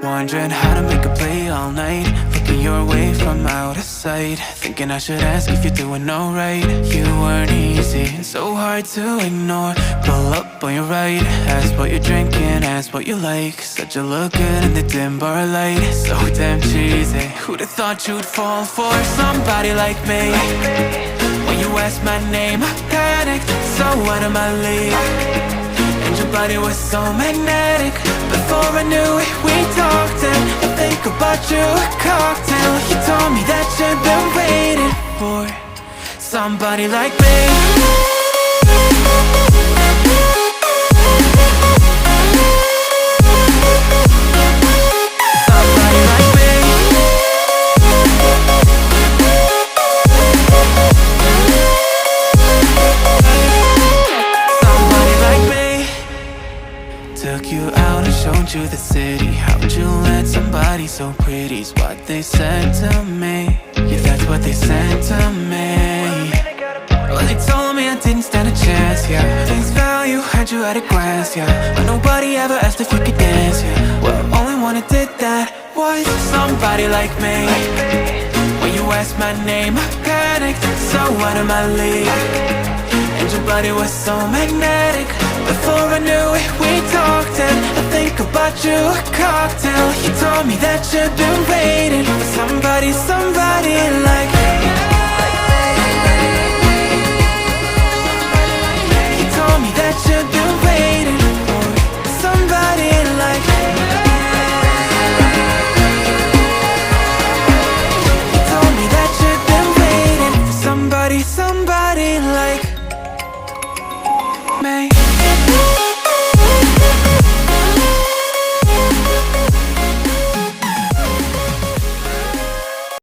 Wondering how to make a play all night, looking your way from out of sight, thinking I should ask if you're doing alright. You weren't easy and so hard to ignore. Pull up on your right, ask what you're drinking, ask what you like. Said you look good in the dim bar light, so damn cheesy. Who'd have thought you'd fall for somebody like me? When you asked my name, I panicked, so out of my league. And your body was so magnetic. Before I knew it, we talked, and I think about you a cocktail. You told me that you've been waiting for somebody like me. Somebody like me. Somebody like me. Took you out and showed you the city. How'd you let somebody so pretty's what they said to me? Yeah, that's what they said to me. Well, they told me I didn't stand a chance, yeah. Face value, had you at a glance, yeah. But nobody ever asked if you could dance, yeah. Well, only one who did that was somebody like me. When you asked my name, I panicked, so out of my league. And your body was so magnetic. Before I knew it, we talked, and I think about you a cocktail. You told me that you've been waiting for somebody, somebody like me. You told me that you've been waiting for somebody like me. You told me that you've been waiting for somebody, somebody like me.